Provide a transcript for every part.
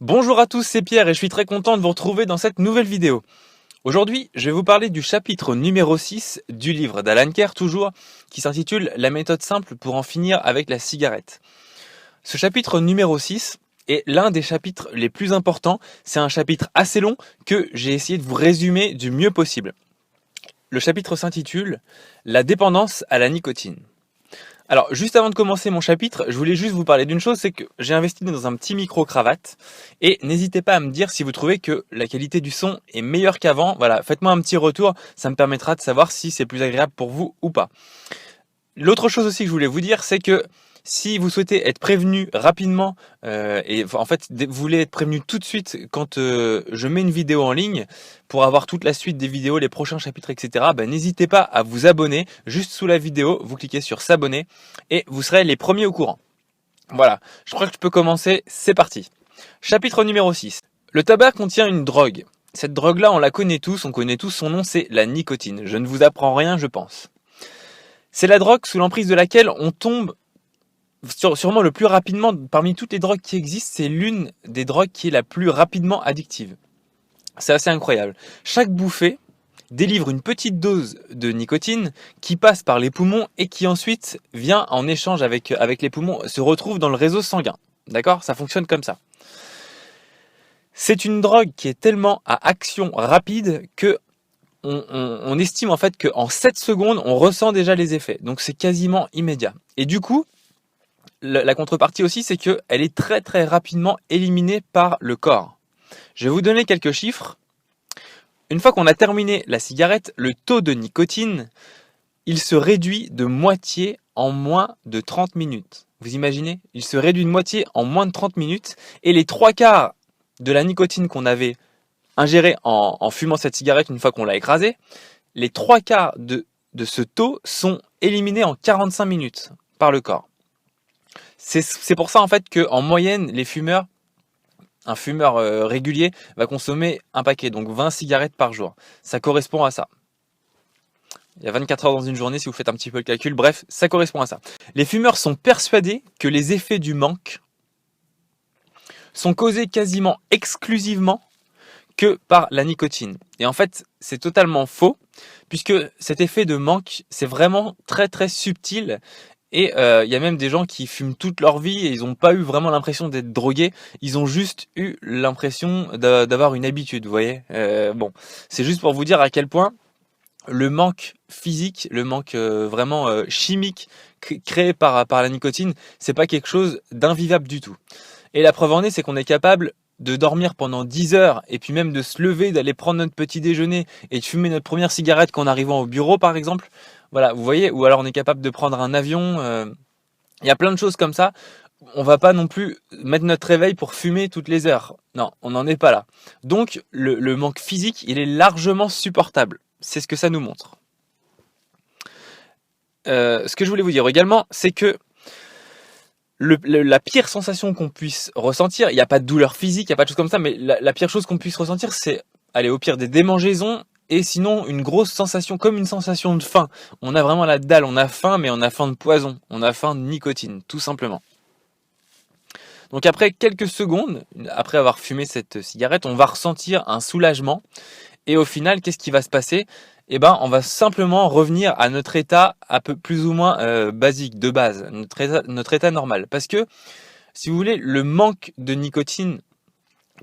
Bonjour à tous, c'est Pierre et je suis très content de vous retrouver dans cette nouvelle vidéo. Aujourd'hui, je vais vous parler du chapitre numéro 6 du livre d'Alan Kerr, toujours, qui s'intitule « La méthode simple pour en finir avec la cigarette ». Ce chapitre numéro 6 est l'un des chapitres les plus importants. C'est un chapitre assez long que j'ai essayé de vous résumer du mieux possible. Le chapitre s'intitule « La dépendance à la nicotine ». Alors, juste avant de commencer mon chapitre, je voulais juste vous parler d'une chose, c'est que j'ai investi dans un petit micro-cravate. Et n'hésitez pas à me dire si vous trouvez que la qualité du son est meilleure qu'avant. Voilà, faites-moi un petit retour, ça me permettra de savoir si c'est plus agréable pour vous ou pas. L'autre chose aussi que je voulais vous dire, c'est que si vous souhaitez être prévenu rapidement, et en fait vous voulez être prévenu tout de suite quand je mets une vidéo en ligne, pour avoir toute la suite des vidéos, les prochains chapitres, etc., n'hésitez pas à vous abonner. Juste sous la vidéo, vous cliquez sur s'abonner et vous serez les premiers au courant. Voilà, je crois que je peux commencer, c'est parti. Chapitre numéro 6. Le tabac contient une drogue. Cette drogue-là, on la connaît tous, on connaît tous son nom, c'est la nicotine. Je ne vous apprends rien, je pense. C'est la drogue sous l'emprise de laquelle on tombe sûrement le plus rapidement. Parmi toutes les drogues qui existent, c'est l'une des drogues qui est la plus rapidement addictive. C'est assez incroyable. Chaque bouffée délivre une petite dose de nicotine qui passe par les poumons et qui ensuite vient en échange avec les poumons, se retrouve dans le réseau sanguin. D'accord ? Ça fonctionne comme ça. C'est une drogue qui est tellement à action rapide que on estime en fait qu'en 7 secondes, on ressent déjà les effets. Donc c'est quasiment immédiat. Et du coup, la contrepartie aussi, c'est qu'elle est très très rapidement éliminée par le corps. Je vais vous donner quelques chiffres. Une fois qu'on a terminé la cigarette, le taux de nicotine, il se réduit de moitié en moins de 30 minutes. Vous imaginez ? Il se réduit de moitié en moins de 30 minutes et les 3/4 de la nicotine qu'on avait ingérée en fumant cette cigarette une fois qu'on l'a écrasée, les 3/4 de ce taux sont éliminés en 45 minutes par le corps. C'est pour ça en fait qu'en moyenne, un fumeur régulier va consommer un paquet, donc 20 cigarettes par jour. Ça correspond à ça. Il y a 24 heures dans une journée si vous faites un petit peu le calcul. Bref, ça correspond à ça. Les fumeurs sont persuadés que les effets du manque sont causés quasiment exclusivement que par la nicotine. Et en fait, c'est totalement faux, puisque cet effet de manque, c'est vraiment très très subtil. Et il y a même des gens qui fument toute leur vie et ils n'ont pas eu vraiment l'impression d'être drogués. Ils ont juste eu l'impression d'avoir une habitude, vous voyez. Bon, c'est juste pour vous dire à quel point le manque physique, le manque vraiment chimique créé par la nicotine, c'est pas quelque chose d'invivable du tout. Et la preuve en est, c'est qu'on est capable de dormir pendant 10 heures et puis même de se lever, d'aller prendre notre petit déjeuner et de fumer notre première cigarette qu'en arrivant au bureau par exemple. Voilà, vous voyez, ou alors on est capable de prendre un avion. Il y a plein de choses comme ça. On va pas non plus mettre notre réveil pour fumer toutes les heures. Non, on n'en est pas là. Donc le manque physique, il est largement supportable. C'est ce que ça nous montre. Ce que je voulais vous dire également, c'est que la pire sensation qu'on puisse ressentir, il n'y a pas de douleur physique, il n'y a pas de choses comme ça, mais la pire chose qu'on puisse ressentir, c'est, allez, au pire des démangeaisons, et sinon une grosse sensation, comme une sensation de faim. On a vraiment la dalle, on a faim, mais on a faim de poison, on a faim de nicotine, tout simplement. Donc après quelques secondes, après avoir fumé cette cigarette, on va ressentir un soulagement, et au final, qu'est-ce qui va se passer ? On va simplement revenir à notre état un peu plus ou moins basique, de base, notre état normal. Parce que, si vous voulez, le manque de nicotine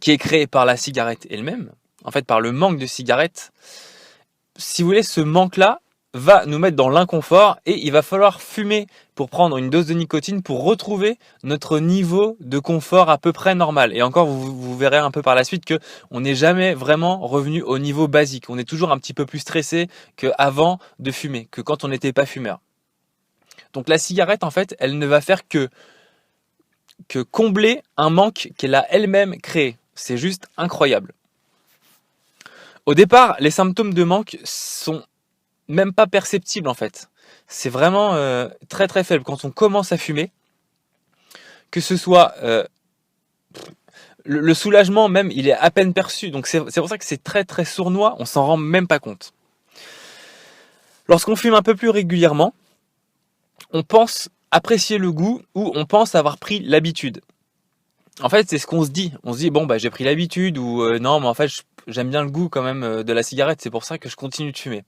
qui est créé par la cigarette elle-même, en fait par le manque de cigarette, si vous voulez, ce manque-là va nous mettre dans l'inconfort et il va falloir fumer pour prendre une dose de nicotine pour retrouver notre niveau de confort à peu près normal. Et encore, vous verrez un peu par la suite que on n'est jamais vraiment revenu au niveau basique. On est toujours un petit peu plus stressé qu'avant de fumer, que quand on n'était pas fumeur. Donc la cigarette, en fait, elle ne va faire que combler un manque qu'elle a elle-même créé. C'est juste incroyable. Au départ, les symptômes de manque sont même pas perceptible en fait. C'est vraiment très très faible. Quand on commence à fumer, que ce soit le soulagement même, il est à peine perçu. Donc c'est pour ça que c'est très très sournois, on s'en rend même pas compte. Lorsqu'on fume un peu plus régulièrement, on pense apprécier le goût ou on pense avoir pris l'habitude. En fait, c'est ce qu'on se dit. On se dit, bon, bah, j'ai pris l'habitude ou non, mais en fait, j'aime bien le goût quand même de la cigarette, c'est pour ça que je continue de fumer.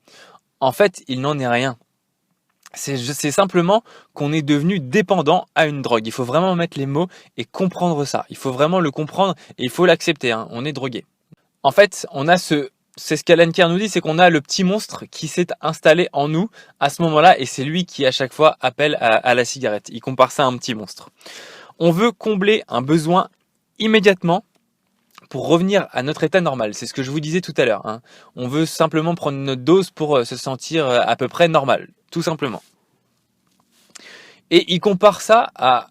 En fait, il n'en est rien. C'est simplement qu'on est devenu dépendant à une drogue. Il faut vraiment mettre les mots et comprendre ça. Il faut vraiment le comprendre et il faut l'accepter, hein. On est drogué. En fait, c'est ce qu'Alan Kerr nous dit, c'est qu'on a le petit monstre qui s'est installé en nous à ce moment-là et c'est lui qui à chaque fois appelle à la cigarette. Il compare ça à un petit monstre. On veut combler un besoin immédiatement pour revenir à notre état normal. C'est ce que je vous disais tout à l'heure, hein. On veut simplement prendre notre dose pour se sentir à peu près normal, tout simplement. Et il compare ça à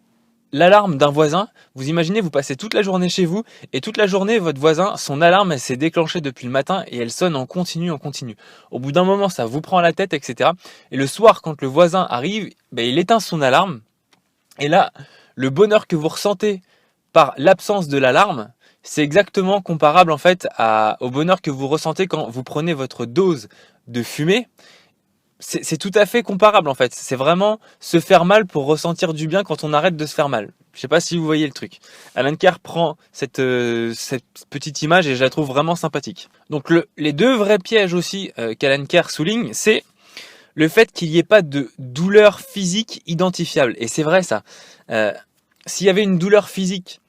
l'alarme d'un voisin. Vous imaginez, vous passez toute la journée chez vous et toute la journée, votre voisin, son alarme, elle s'est déclenchée depuis le matin et elle sonne en continu, en continu. Au bout d'un moment, ça vous prend la tête, etc. Et le soir, quand le voisin arrive, ben, il éteint son alarme. Et là, le bonheur que vous ressentez par l'absence de l'alarme, c'est exactement comparable en fait au bonheur que vous ressentez quand vous prenez votre dose de fumée. C'est tout à fait comparable en fait. C'est vraiment se faire mal pour ressentir du bien quand on arrête de se faire mal. Je sais pas si vous voyez le truc. Alan Kerr prend cette petite image et je la trouve vraiment sympathique. Donc les deux vrais pièges aussi qu'Alan Kerr souligne, c'est le fait qu'il n'y ait pas de douleur physique identifiable. Et c'est vrai ça. S'il y avait une douleur physique,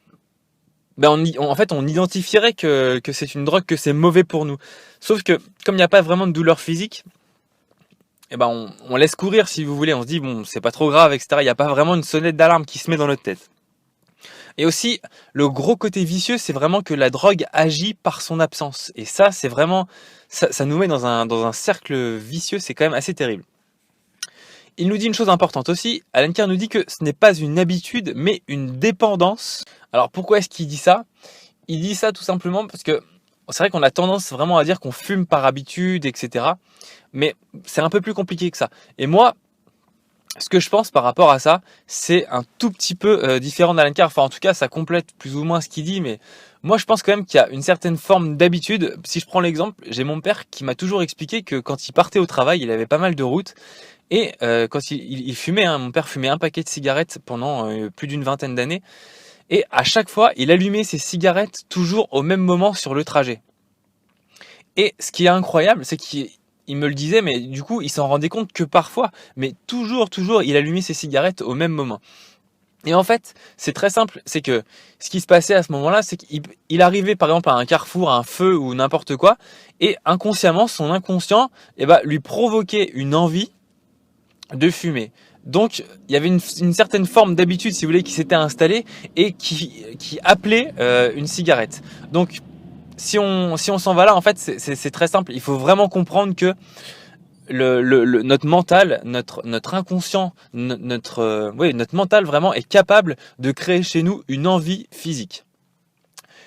ben en fait on identifierait que c'est une drogue, que c'est mauvais pour nous. Sauf que comme il n'y a pas vraiment de douleur physique, eh ben on laisse courir si vous voulez. On se dit bon, c'est pas trop grave, etc. Il n'y a pas vraiment une sonnette d'alarme qui se met dans notre tête. Et aussi, le gros côté vicieux, c'est vraiment que la drogue agit par son absence. Et ça, c'est vraiment, ça nous met dans un cercle vicieux, c'est quand même assez terrible. Il nous dit une chose importante aussi, Alan Kerr nous dit que ce n'est pas une habitude, mais une dépendance. Alors pourquoi est-ce qu'il dit ça? Il dit ça tout simplement parce que c'est vrai qu'on a tendance vraiment à dire qu'on fume par habitude, etc. Mais c'est un peu plus compliqué que ça. Et moi, ce que je pense par rapport à ça, c'est un tout petit peu différent d'Alan Kerr. Enfin, en tout cas, ça complète plus ou moins ce qu'il dit, mais moi, je pense quand même qu'il y a une certaine forme d'habitude. Si je prends l'exemple, j'ai mon père qui m'a toujours expliqué que quand il partait au travail, il avait pas mal de routes. Et quand il fumait, hein, mon père fumait un paquet de cigarettes pendant plus d'une vingtaine d'années. Et à chaque fois, il allumait ses cigarettes toujours au même moment sur le trajet. Et ce qui est incroyable, c'est qu'il me le disait, mais du coup, il s'en rendait compte que parfois, mais toujours, il allumait ses cigarettes au même moment. Et en fait, c'est très simple, c'est que ce qui se passait à ce moment-là, c'est qu'il arrivait par exemple à un carrefour, à un feu ou n'importe quoi, et inconsciemment, son inconscient lui provoquait une envie de fumer. Donc, il y avait une certaine forme d'habitude, si vous voulez, qui s'était installée et qui appelait une cigarette. Donc, si on s'en va là, en fait, c'est très simple. Il faut vraiment comprendre que notre mental, notre inconscient, notre mental vraiment est capable de créer chez nous une envie physique.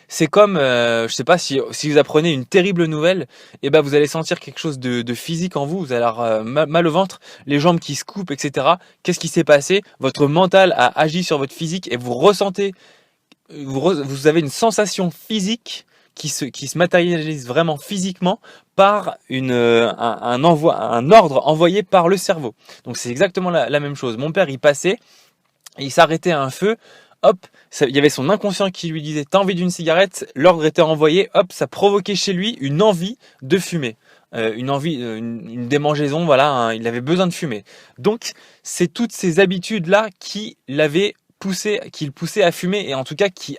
C'est comme, je sais pas, si vous apprenez une terrible nouvelle, et ben vous allez sentir quelque chose de physique en vous. Vous allez avoir mal au ventre, les jambes qui se coupent, etc. Qu'est-ce qui s'est passé? Votre mental a agi sur votre physique et vous ressentez, vous avez une sensation physique qui se matérialise vraiment physiquement par un ordre envoyé par le cerveau. Donc c'est exactement la même chose. Mon père, il passait, il s'arrêtait à un feu, hop, il y avait son inconscient qui lui disait t'as envie d'une cigarette, l'ordre était envoyé, hop, ça provoquait chez lui une envie de fumer. Une envie, une démangeaison, voilà, hein, il avait besoin de fumer. Donc c'est toutes ces habitudes-là qui le poussait à fumer, et en tout cas qui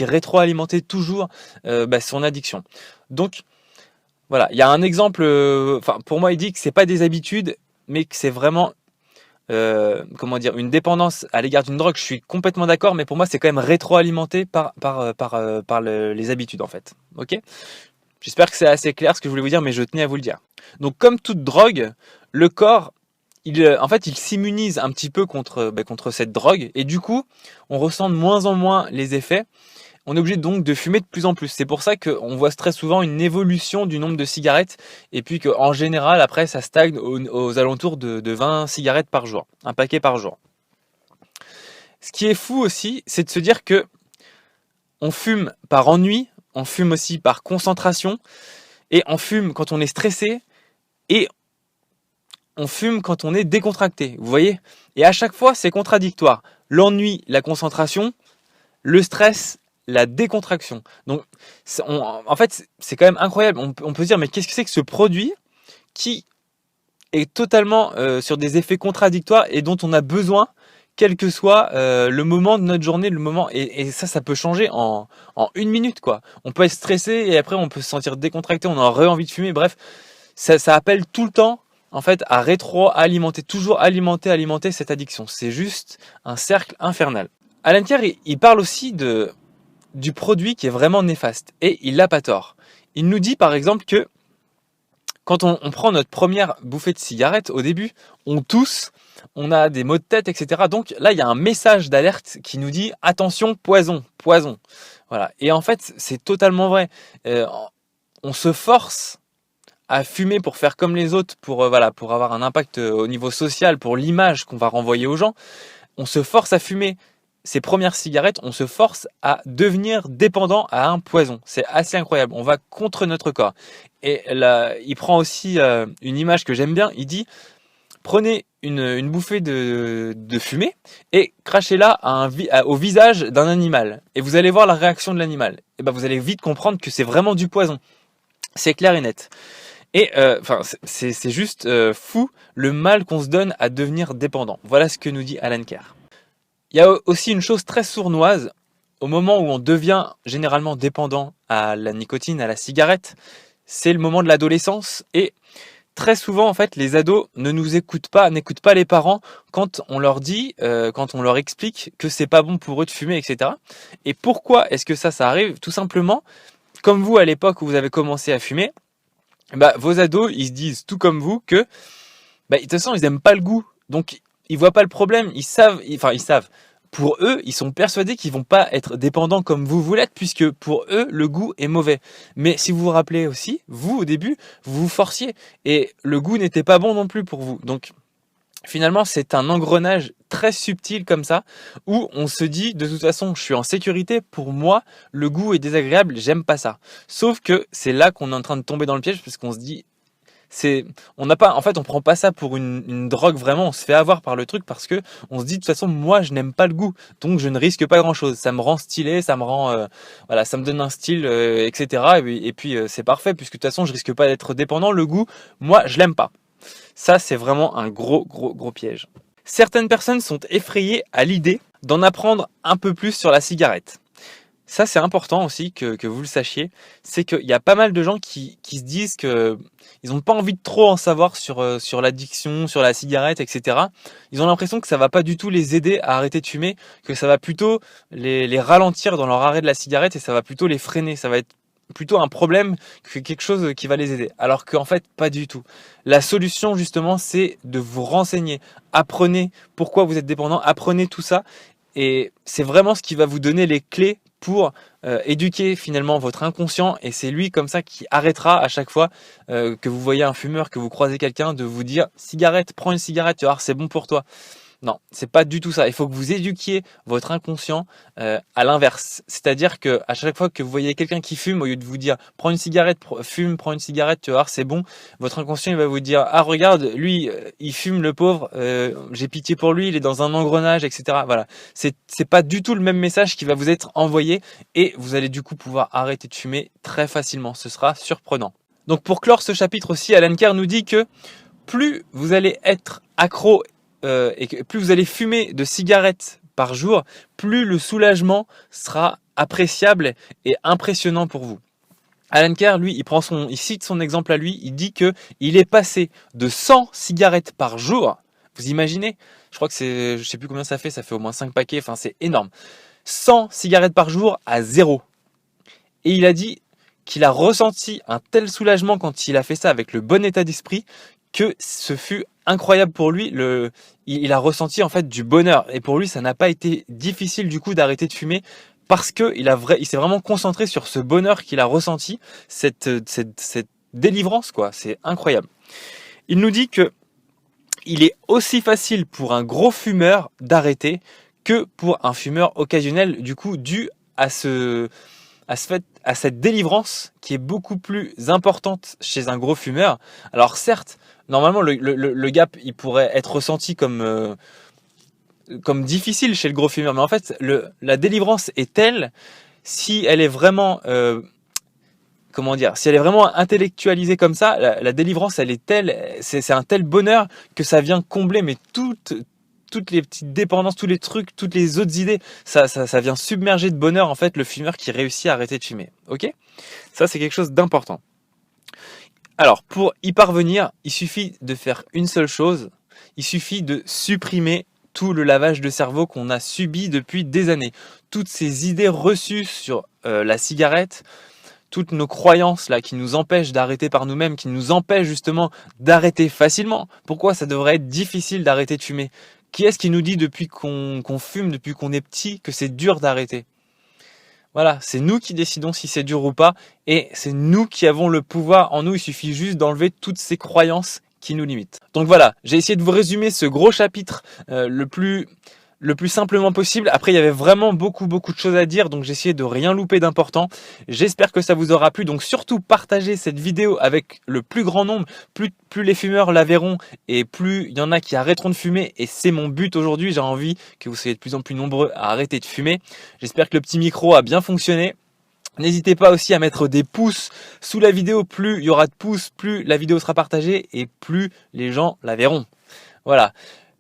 rétroalimentaient toujours son addiction. Donc voilà, il y a un exemple, pour moi il dit que c'est pas des habitudes, mais que c'est vraiment une dépendance à l'égard d'une drogue. Je suis complètement d'accord, mais pour moi c'est quand même rétroalimenté par les habitudes en fait. Ok ? J'espère que c'est assez clair ce que je voulais vous dire, mais je tenais à vous le dire. Donc comme toute drogue, le corps il s'immunise un petit peu contre cette drogue, et du coup on ressent de moins en moins les effets. On est obligé donc de fumer de plus en plus. C'est pour ça qu'on voit très souvent une évolution du nombre de cigarettes, et puis qu'en général, après, ça stagne aux alentours de 20 cigarettes par jour, un paquet par jour. Ce qui est fou aussi, c'est de se dire que on fume par ennui, on fume aussi par concentration, et on fume quand on est stressé, et on fume quand on est décontracté, vous voyez ? Et à chaque fois, c'est contradictoire. L'ennui, la concentration, le stress, la décontraction. Donc, en fait, c'est quand même incroyable. On peut se dire, mais qu'est-ce que c'est que ce produit qui est totalement sur des effets contradictoires et dont on a besoin, quel que soit le moment de notre journée, le moment, et ça peut changer en 1 minute, quoi. On peut être stressé et après on peut se sentir décontracté, on aurait envie de fumer, bref, ça appelle tout le temps, en fait, à rétroalimenter, toujours alimenter cette addiction. C'est juste un cercle infernal. Alan Kerr, il parle aussi du produit qui est vraiment néfaste, et il n'a pas tort. Il nous dit par exemple que quand on prend notre première bouffée de cigarette, au début, on tousse, on a des maux de tête, etc. Donc là, il y a un message d'alerte qui nous dit attention, poison, poison. Voilà. Et en fait, c'est totalement vrai. On se force à fumer pour faire comme les autres, pour avoir un impact au niveau social, pour l'image qu'on va renvoyer aux gens. On se force à fumer ces premières cigarettes, on se force à devenir dépendant à un poison. C'est assez incroyable. On va contre notre corps. Et là, il prend aussi une image que j'aime bien. Il dit prenez une bouffée de fumée et crachez-la au visage d'un animal. Et vous allez voir la réaction de l'animal. Et ben vous allez vite comprendre que c'est vraiment du poison. C'est clair et net. Et c'est juste fou le mal qu'on se donne à devenir dépendant. Voilà ce que nous dit Alan Kerr. Il y a aussi une chose très sournoise, au moment où on devient généralement dépendant à la nicotine, à la cigarette, c'est le moment de l'adolescence, et très souvent en fait les ados ne nous écoutent pas, n'écoutent pas les parents quand on leur dit, quand on leur explique que c'est pas bon pour eux de fumer, etc. Et pourquoi est-ce que ça arrive? Tout simplement, comme vous à l'époque où vous avez commencé à fumer, vos ados ils se disent tout comme vous que de toute façon ils aiment pas le goût, donc ils voient pas le problème, ils savent. Pour eux, ils sont persuadés qu'ils vont pas être dépendants comme vous l'êtes, puisque pour eux, le goût est mauvais. Mais si vous vous rappelez aussi, vous, au début, vous vous forciez, et le goût n'était pas bon non plus pour vous. Donc, finalement, c'est un engrenage très subtil comme ça, où on se dit, de toute façon, je suis en sécurité, pour moi, le goût est désagréable, j'aime pas ça. Sauf que c'est là qu'on est en train de tomber dans le piège, parce qu'on se dit, on prend pas ça pour une drogue vraiment, on se fait avoir par le truc parce que on se dit de toute façon moi je n'aime pas le goût, donc je ne risque pas grand chose, ça me rend stylé, ça me rend ça me donne un style, etc. Et puis c'est parfait puisque de toute façon je risque pas d'être dépendant, le goût moi je l'aime pas. Ça c'est vraiment un gros piège. Certaines personnes sont effrayées à l'idée d'en apprendre un peu plus sur la cigarette. Ça, c'est important aussi que vous le sachiez. C'est qu'il y a pas mal de gens qui se disent que ils n'ont pas envie de trop en savoir sur l'addiction, sur la cigarette, etc. Ils ont l'impression que ça va pas du tout les aider à arrêter de fumer, que ça va plutôt les ralentir dans leur arrêt de la cigarette et ça va plutôt les freiner. Ça va être plutôt un problème que quelque chose qui va les aider. Alors qu'en fait, pas du tout. La solution, justement, c'est de vous renseigner. Apprenez pourquoi vous êtes dépendant, apprenez tout ça. Et c'est vraiment ce qui va vous donner les clés pour éduquer finalement votre inconscient, et c'est lui comme ça qui arrêtera à chaque fois que vous voyez un fumeur, que vous croisez quelqu'un, de vous dire cigarette, prends une cigarette, tu vas voir, c'est bon pour toi. Non, c'est pas du tout ça. Il faut que vous éduquiez votre inconscient à l'inverse. C'est-à-dire que à chaque fois que vous voyez quelqu'un qui fume, au lieu de vous dire prends une cigarette, fume, prends une cigarette, tu vas voir, c'est bon, votre inconscient il va vous dire ah regarde, lui il fume le pauvre, j'ai pitié pour lui, il est dans un engrenage, etc. Voilà, c'est pas du tout le même message qui va vous être envoyé, et vous allez du coup pouvoir arrêter de fumer très facilement. Ce sera surprenant. Donc pour clore ce chapitre aussi, Alan Kerr nous dit que plus vous allez être accro et que plus vous allez fumer de cigarettes par jour, plus le soulagement sera appréciable et impressionnant pour vous. Alan Kerr, lui, il cite son exemple à lui, il dit que il est passé de 100 cigarettes par jour. Vous imaginez? Je crois que je sais plus combien ça fait au moins 5 paquets, enfin c'est énorme. 100 cigarettes par jour à 0. Et il a dit qu'il a ressenti un tel soulagement quand il a fait ça avec le bon état d'esprit, que ce fut incroyable pour lui. Il a ressenti en fait du bonheur, et pour lui ça n'a pas été difficile du coup d'arrêter de fumer, parce que il s'est vraiment concentré sur ce bonheur qu'il a ressenti, cette délivrance quoi. C'est incroyable. Il nous dit que il est aussi facile pour un gros fumeur d'arrêter que pour un fumeur occasionnel, du coup dû à cette délivrance qui est beaucoup plus importante chez un gros fumeur. Alors certes, normalement le gap il pourrait être ressenti comme comme difficile chez le gros fumeur. Mais en fait, la délivrance est telle, si elle est vraiment, comment dire, si elle est vraiment intellectualisée comme ça, la délivrance, elle est telle, c'est un tel bonheur que ça vient combler, mais toutes les petites dépendances, tous les trucs, toutes les autres idées, ça vient submerger de bonheur en fait le fumeur qui réussit à arrêter de fumer. Ok? Ça c'est quelque chose d'important. Alors pour y parvenir, il suffit de faire une seule chose, il suffit de supprimer tout le lavage de cerveau qu'on a subi depuis des années. Toutes ces idées reçues sur la cigarette, toutes nos croyances là qui nous empêchent d'arrêter par nous-mêmes, qui nous empêchent justement d'arrêter facilement. Pourquoi ça devrait être difficile d'arrêter de fumer? Qui est-ce qui nous dit depuis qu'on fume, depuis qu'on est petit, que c'est dur d'arrêter? Voilà, c'est nous qui décidons si c'est dur ou pas, et c'est nous qui avons le pouvoir en nous, il suffit juste d'enlever toutes ces croyances qui nous limitent. Donc voilà, j'ai essayé de vous résumer ce gros chapitre le plus simplement possible. Après, il y avait vraiment beaucoup de choses à dire, donc j'ai essayé de rien louper d'important. J'espère que ça vous aura plu, donc surtout partagez cette vidéo avec le plus grand nombre. Plus les fumeurs la verront et plus il y en a qui arrêteront de fumer, et c'est mon but aujourd'hui. J'ai envie que vous soyez de plus en plus nombreux à arrêter de fumer. J'espère que le petit micro a bien fonctionné. N'hésitez pas aussi à mettre des pouces sous la vidéo. Plus il y aura de pouces, plus la vidéo sera partagée et plus les gens la verront. Voilà.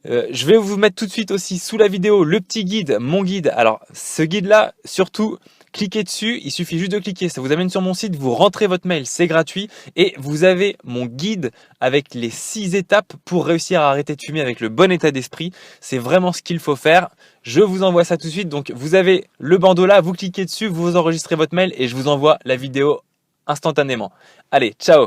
Je vais vous mettre tout de suite aussi sous la vidéo le petit guide, mon guide. Alors ce guide-là, surtout, cliquez dessus, il suffit juste de cliquer, ça vous amène sur mon site, vous rentrez votre mail, c'est gratuit. Et vous avez mon guide avec les 6 étapes pour réussir à arrêter de fumer avec le bon état d'esprit. C'est vraiment ce qu'il faut faire. Je vous envoie ça tout de suite. Donc vous avez le bandeau là, vous cliquez dessus, vous enregistrez votre mail et je vous envoie la vidéo instantanément. Allez, ciao!